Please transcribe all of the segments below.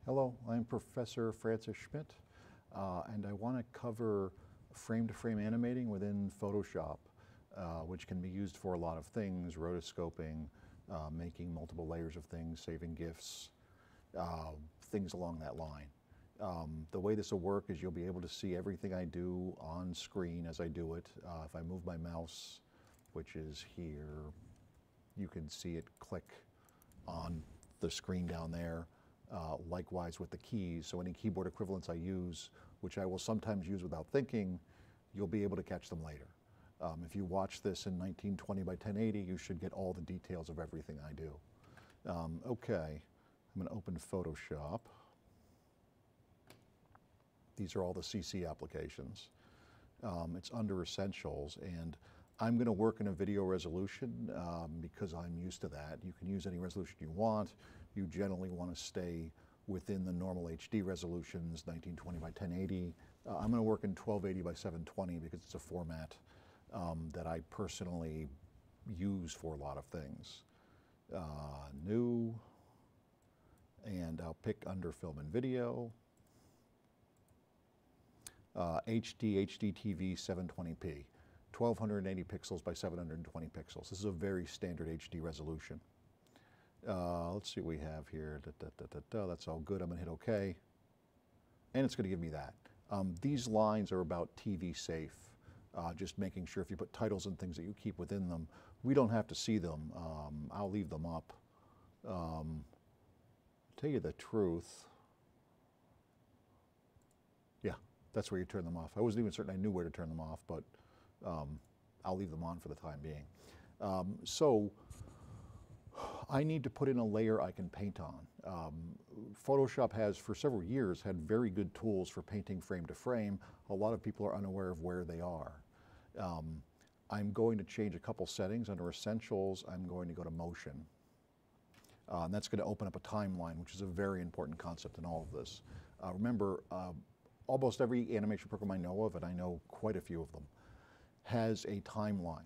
Hello, I'm Professor Francis Schmidt, and I want to cover frame-to-frame animating within Photoshop, which can be used for a lot of things: rotoscoping, making multiple layers of things, saving GIFs, things along that line. The way this will work is you'll be able to see everything I do on screen as I do it. If I move my mouse, which is here, you can see it click on the screen down there. Likewise with the keys, so any keyboard equivalents I use, which I will sometimes use without thinking, you'll be able to catch them later. If you watch this in 1920 by 1080, you should get all the details of everything I do. Okay, I'm going to open Photoshop. These are all the CC applications. It's under Essentials, and I'm going to work in a video resolution because I'm used to that. You can use any resolution you want. You generally want to stay within the normal HD resolutions, 1920 by 1080. I'm going to work in 1280 by 720 because it's a format that I personally use for a lot of things. New, and I'll pick under Film and Video. HD, HDTV 720p, 1280 pixels by 720 pixels. This is a very standard HD resolution. Let's see what we have here. That's all good. I'm going to hit OK. And it's going to give me that. These lines are about TV safe, just making sure if you put titles and things that you keep within them, we don't have to see them. I'll leave them up. Tell you the truth. Yeah, that's where you turn them off. I wasn't even certain I knew where to turn them off, but I'll leave them on for the time being. So I need to put in a layer I can paint on. Photoshop has, for several years, had very good tools for painting frame to frame. A lot of people are unaware of where they are. I'm going to change a couple settings. Under Essentials, I'm going to go to Motion. And that's going to open up a timeline, which is a very important concept in all of this. Remember, almost every animation program I know of, and I know quite a few of them, has a timeline.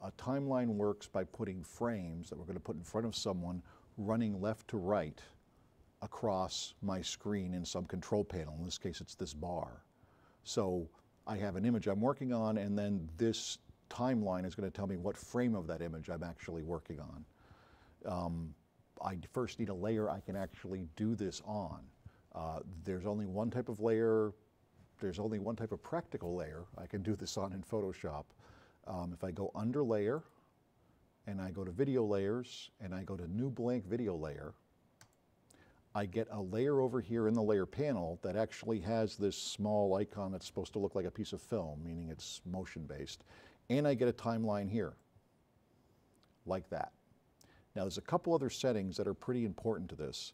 A timeline works by putting frames that we're going to put in front of someone running left to right across my screen in some control panel. In this case, it's this bar. So I have an image I'm working on, and then this timeline is going to tell me what frame of that image I'm actually working on. I first need a layer I can actually do this on. There's only one type of layer, there's only one type of practical layer I can do this on in Photoshop. If I go under Layer, and I go to Video Layers, and I go to New Blank Video Layer, I get a layer over here in the layer panel that actually has this small icon that's supposed to look like a piece of film, meaning it's motion-based, and I get a timeline here, like that. Now there's a couple other settings that are pretty important to this.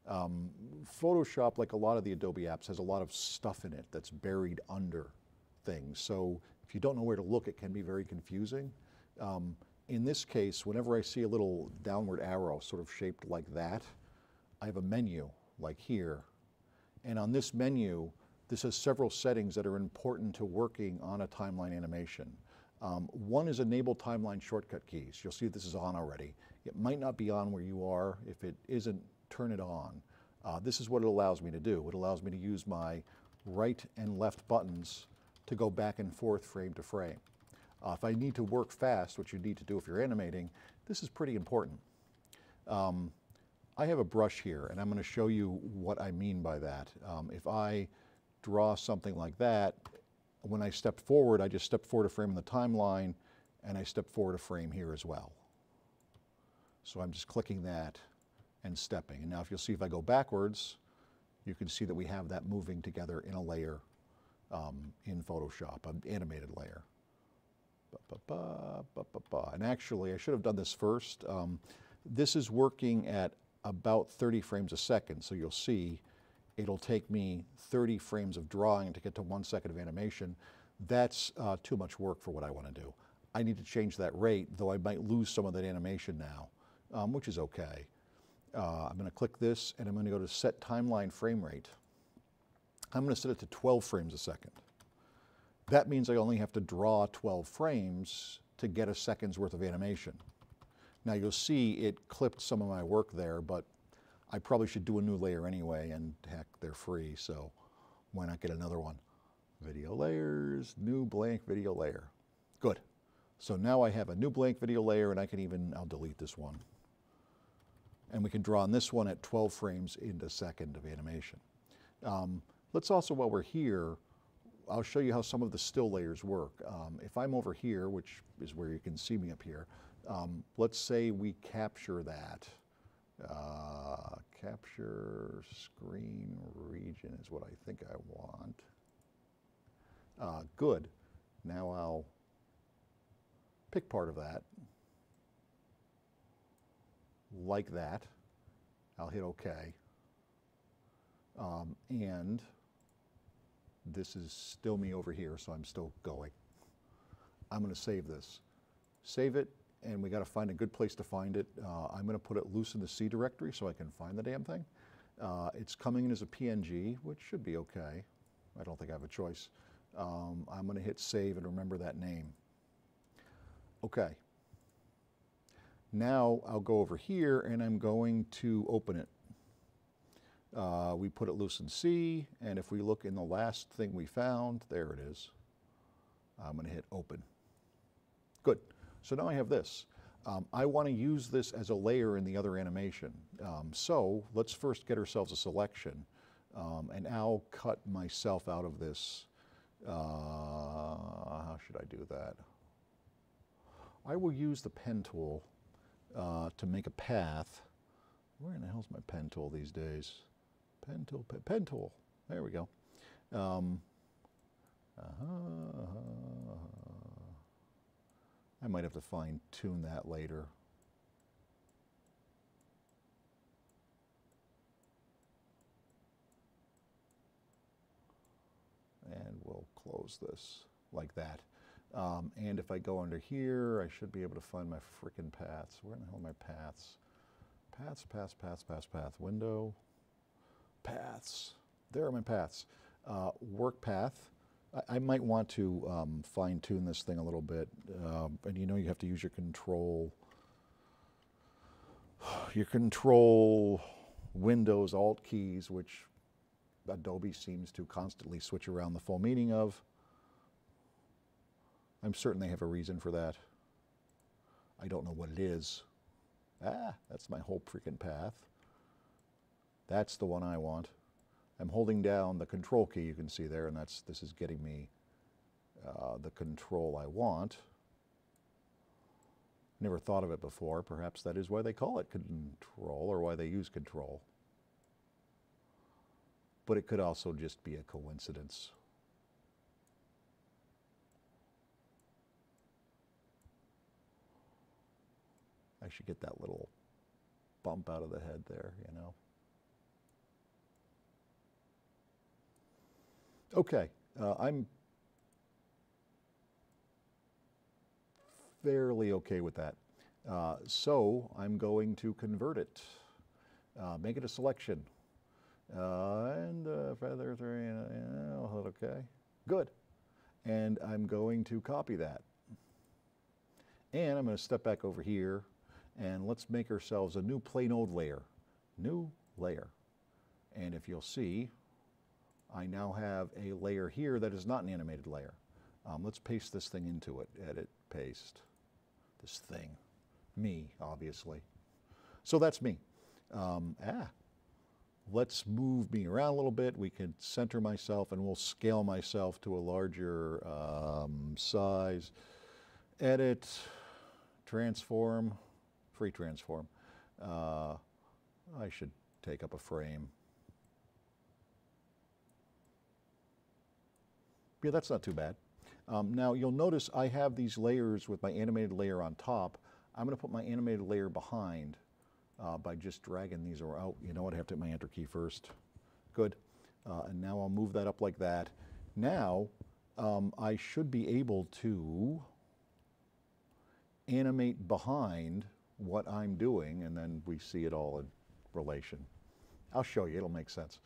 Photoshop, like a lot of the Adobe apps, has a lot of stuff in it that's buried under things. So if you don't know where to look, it can be very confusing. In this case, whenever I see a little downward arrow sort of shaped like that, I have a menu like here. And on this menu, this has several settings that are important to working on a timeline animation. One is enable timeline shortcut keys. You'll see this is on already. It might not be on where you are. If it isn't, turn it on. This is what it allows me to do. It allows me to use my right and left buttons to go back and forth frame to frame. If I need to work fast, which you need to do if you're animating, this is pretty important. I have a brush here, and I'm going to show you what I mean by that. If I draw something like that, when I step forward, I just step forward a frame in the timeline, and I step forward a frame here as well. So I'm just clicking that and stepping. And now if you'll see, if I go backwards, you can see that we have that moving together in a layer in Photoshop, an animated layer. And actually, I should have done this first. This is working at about 30 frames a second, so you'll see it'll take me 30 frames of drawing to get to 1 second of animation. That's too much work for what I want to do. I need to change that rate, though I might lose some of that animation now, which is okay. I'm going to click this, and I'm going to go to Set Timeline Frame Rate. I'm going to set it to 12 frames a second. That means I only have to draw 12 frames to get a second's worth of animation. Now you'll see it clipped some of my work there, but I probably should do a new layer anyway, and heck, they're free, so why not get another one? Video layers, new blank video layer. Good. So now I have a new blank video layer, and I can even, I'll delete this one. And we can draw on this one at 12 frames in a second of animation. Let's also, while we're here, I'll show you how some of the still layers work. If I'm over here, which is where you can see me up here, let's say we capture that. Capture screen region is what I think I want. Good. Now I'll pick part of that, like that. I'll hit OK. And this is still me over here, so I'm still going. I'm going to save this. Save it, and we got to find a good place to find it. I'm going to put it loose in the C directory so I can find the damn thing. It's coming in as a PNG, which should be okay. I don't think I have a choice. I'm going to hit save and remember that name. Okay. Now I'll go over here and I'm going to open it. We put it loose in C, and if we look in the last thing we found, there it is. I'm going to hit open. Good. So now I have this. I want to use this as a layer in the other animation. So let's first get ourselves a selection, and I'll cut myself out of this. How should I do that? I will use the pen tool to make a path. Where in the hell's my pen tool these days? Pen tool, pen tool. There we go. I might have to fine-tune that later. And we'll close this like that. And if I go under here, I should be able to find my frickin' paths. Where in the hell are my paths? Paths, paths, paths, paths, path. Window. Paths. There are my paths. Work path. I might want to fine-tune this thing a little bit. And you know you have to use your control Windows Alt keys, which Adobe seems to constantly switch around the full meaning of. I'm certain they have a reason for that. I don't know what it is. That's my whole freaking path. That's the one I want. I'm holding down the control key, you can see there, and this is getting me the control I want. Never thought of it before. Perhaps that is why they call it control, or why they use control. But it could also just be a coincidence. I should get that little bump out of the head there, you know. Okay, I'm fairly okay with that. So I'm going to convert it, make it a selection. And feather 3, I'll hit OK. Good. And I'm going to copy that. And I'm going to step back over here, and let's make ourselves a new plain old layer. New layer. And if you'll see, I now have a layer here that is not an animated layer. Let's paste this thing into it. Edit, paste. This thing. Me, obviously. So that's me. Let's move me around a little bit. We can center myself, and we'll scale myself to a larger size. Edit, transform, free transform. I should take up a frame. Yeah, that's not too bad. Now you'll notice I have these layers with my animated layer on top. I'm going to put my animated layer behind by just dragging these around. Oh, you know what? I have to hit my Enter key first. Good. And now I'll move that up like that. Now I should be able to animate behind what I'm doing, and then we see it all in relation. I'll show you. It'll make sense.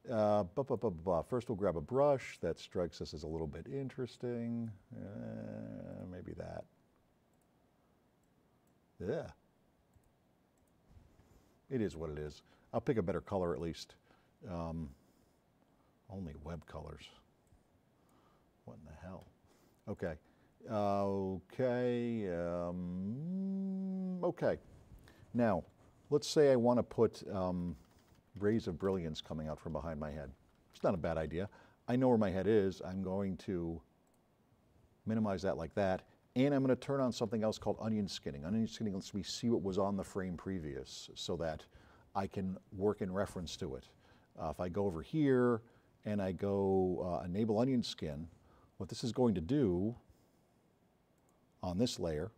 First we'll grab a brush that strikes us as a little bit interesting. Maybe that. Yeah. It is what it is. I'll pick a better color at least. Only web colors. What in the hell? Okay. Okay. Now, let's say I want to put rays of brilliance coming out from behind my head. It's not a bad idea. I know where my head is. I'm going to minimize that like that. And I'm going to turn on something else called onion skinning. Onion skinning lets me see what was on the frame previous so that I can work in reference to it. If I go over here and I go enable onion skin, what this is going to do on this layer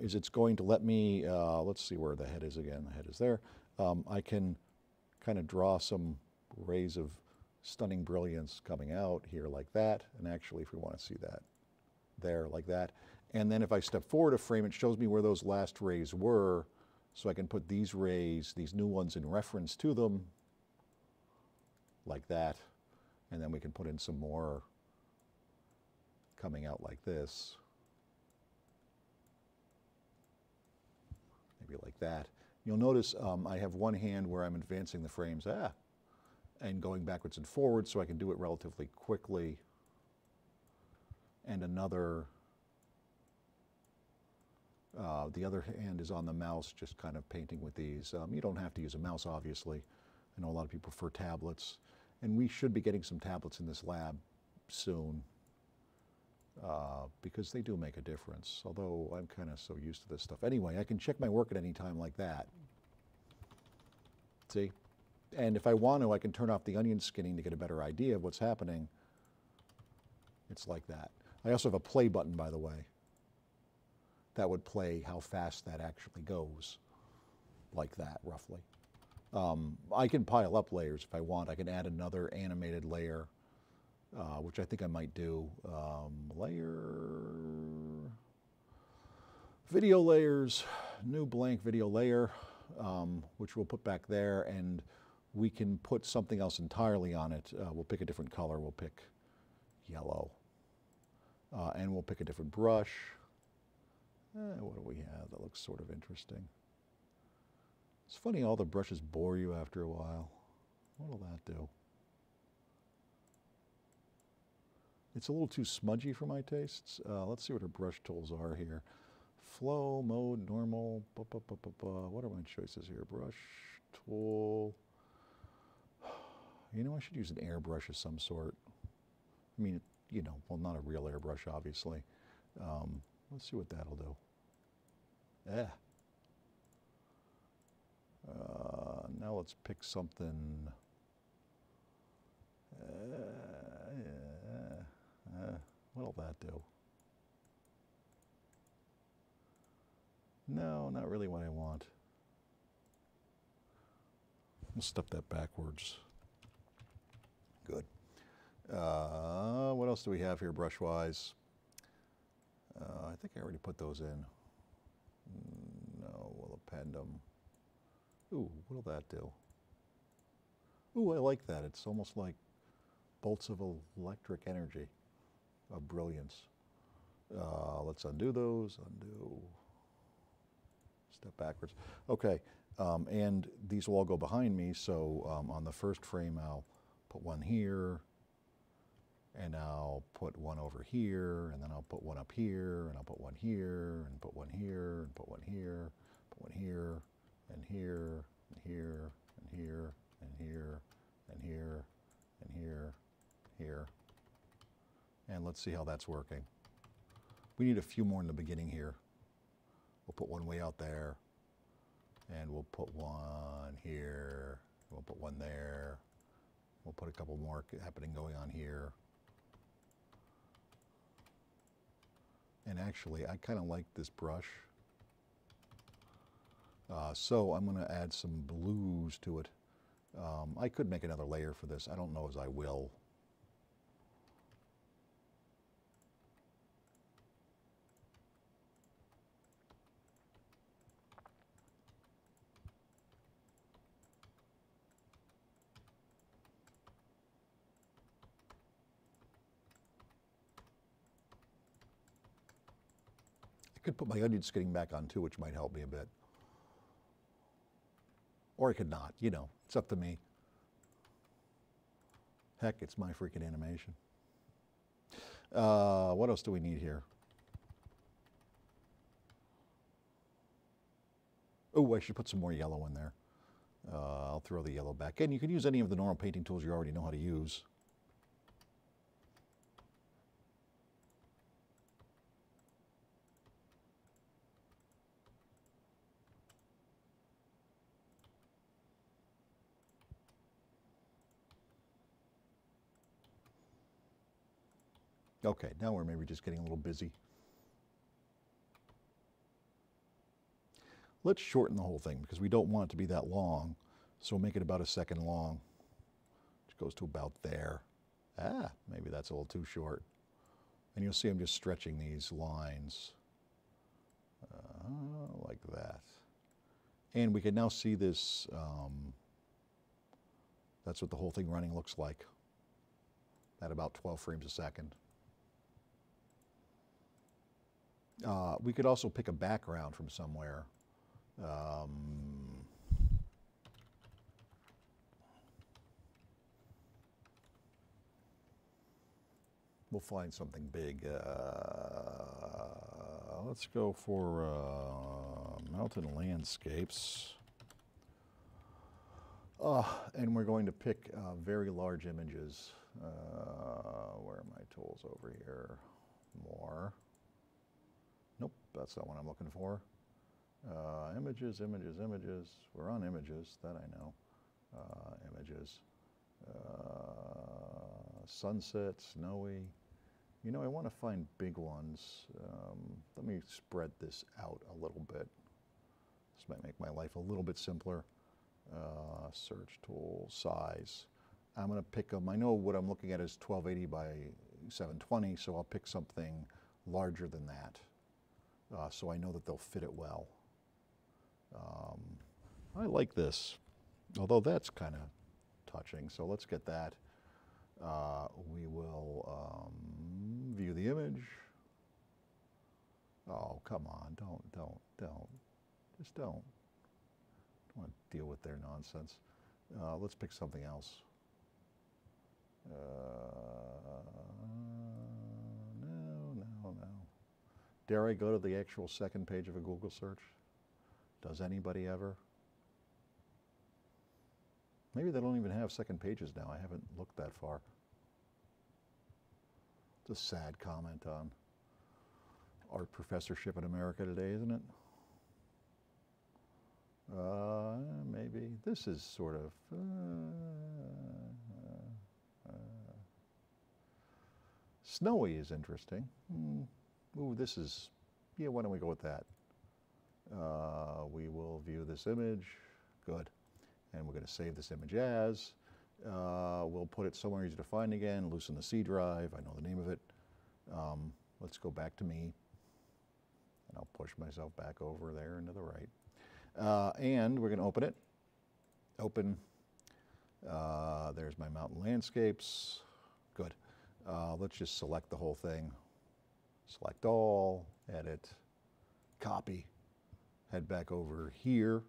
is it's going to let me, let's see where the head is again. The head is there. I can kind of draw some rays of stunning brilliance coming out here like that. And actually, if we want to see that, there like that. And then if I step forward a frame, it shows me where those last rays were. So I can put these rays, these new ones in reference to them like that. And then we can put in some more coming out like this. Maybe like that. You'll notice I have one hand where I'm advancing the frames and going backwards and forwards so I can do it relatively quickly. And another, the other hand is on the mouse, just kind of painting with these. You don't have to use a mouse, obviously. I know a lot of people prefer tablets. And we should be getting some tablets in this lab soon because they do make a difference, although I'm kind of so used to this stuff. Anyway, I can check my work at any time like that. See? And if I want to, I can turn off the onion skinning to get a better idea of what's happening. It's like that. I also have a play button, by the way. That would play how fast that actually goes, like that, roughly. I can pile up layers if I want. I can add another animated layer, which I think I might do. Video layers, new blank video layer, which we'll put back there, and we can put something else entirely on it. We'll pick a different color. We'll pick yellow. And we'll pick a different brush. What do we have that looks sort of interesting? It's funny, all the brushes bore you after a while. What will that do? It's a little too smudgy for my tastes. Let's see what our brush tools are here. Flow, mode, normal, what are my choices here? Brush, tool. You know, I should use an airbrush of some sort. I mean, you know, well, not a real airbrush, obviously. Let's see what that'll do. Now let's pick something. What'll that do? No, not really what I want. We'll step that backwards. Good. What else do we have here brush-wise? I think I already put those in. No, we'll append them. Ooh, what'll that do? Ooh, I like that. It's almost like bolts of electric energy, of brilliance. Let's undo those, undo. Step backwards. Okay, and these will all go behind me, so on the first frame I'll put one here, and I'll put one over here, and then I'll put one up here, and I'll put one here, and put one here, and put one here, put one here, and here, and here, and here, and here, and here, and here, here. And let's see how that's working. We need a few more in the beginning here. We'll put one way out there, and we'll put one here, we'll put one there, we'll put a couple more happening going on here. And actually, I kind of like this brush. So I'm going to add some blues to it. I could make another layer for this. I don't know as I will. I could put my onion skinning back on too, which might help me a bit. Or I could not, you know, it's up to me. Heck, it's my freaking animation. What else do we need here? Oh, I should put some more yellow in there. I'll throw the yellow back in. You can use any of the normal painting tools you already know how to use. Okay, now we're maybe just getting a little busy. Let's shorten the whole thing because we don't want it to be that long. So we'll make it about a second long, which goes to about there. Ah, maybe that's a little too short. And you'll see I'm just stretching these lines like that. And we can now see this, that's what the whole thing running looks like at about 12 frames a second. We could also pick a background from somewhere. We'll find something big. Let's go for mountain landscapes. And we're going to pick very large images. Where are my tools over here? More. Nope, that's not what I'm looking for. Images, images, images. We're on images, that I know. Images. Sunset, snowy. You know, I want to find big ones. Let me spread this out a little bit. This might make my life a little bit simpler. Search tool, size. I'm going to pick them. I know what I'm looking at is 1280 by 720, so I'll pick something larger than that. So I know that they'll fit it well. I like this, although that's kind of touching, so let's get that. We will view the image. Oh, come on, don't. Just don't. I don't want to deal with their nonsense. Let's pick something else. No. Dare I go to the actual second page of a Google search? Does anybody ever? Maybe they don't even have second pages now. I haven't looked that far. It's a sad comment on art professorship in America today, isn't it? Maybe. This is sort of... snowy is interesting. Ooh, this is... Yeah, why don't we go with that? We will view this image. Good. And we're going to save this image as. We'll put it somewhere easy to find again, loosen the C drive. I know the name of it. Let's go back to me. And I'll push myself back over there and to the right. And we're going to open it. Open. There's my mountain landscapes. Good. Let's just select the whole thing. Select all, edit, copy. Head back over here.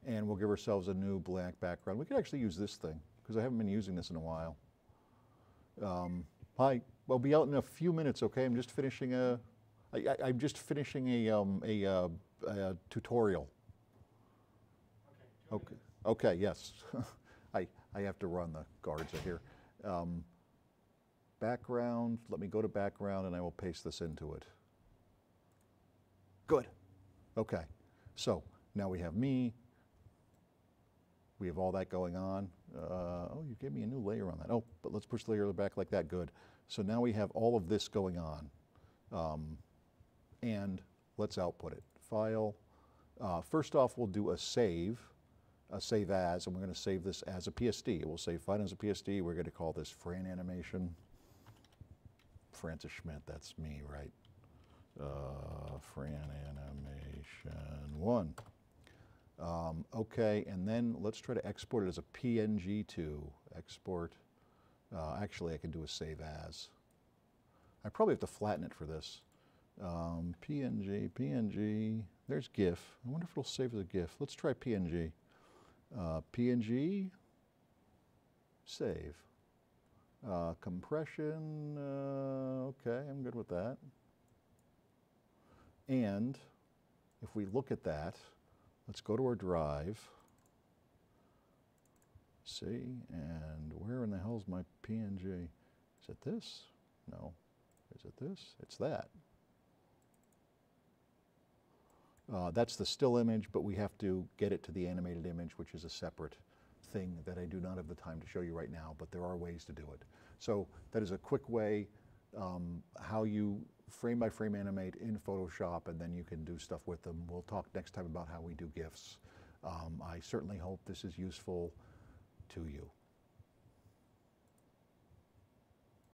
And we'll give ourselves a new black background. We could actually use this thing, because I haven't been using this in a while. Hi, I'll be out in a few minutes, okay? I'm just finishing I'm just finishing a tutorial. Okay. Okay, yes. I have to run, the guards are here. Background, let me go to background and I will paste this into it. Good. Okay, so now we have me. We have all that going on. Oh, you gave me a new layer on that. Oh, but let's push the layer back like that. Good. So now we have all of this going on. And let's output it. File. First off, we'll do a save as, and we're going to save this as a PSD. It will save fine as a PSD. We're going to call this Fran Animation. Francis Schmidt, that's me, right? Fran Animation 1. Okay, and then let's try to export it as a PNG to export. Actually, I can do a save as. I probably have to flatten it for this. PNG, there's GIF. I wonder if it'll save as a GIF. Let's try PNG. PNG, save. Compression, okay, I'm good with that. And if we look at that, let's go to our drive. See, and where in the hell's my PNG? Is it this? No. Is it this? It's that. That's the still image, but we have to get it to the animated image, which is a separate thing that I do not have the time to show you right now, but there are ways to do it. So that is a quick way how you frame by frame animate in Photoshop, and then you can do stuff with them. We'll talk next time about how we do GIFs. I certainly hope this is useful to you.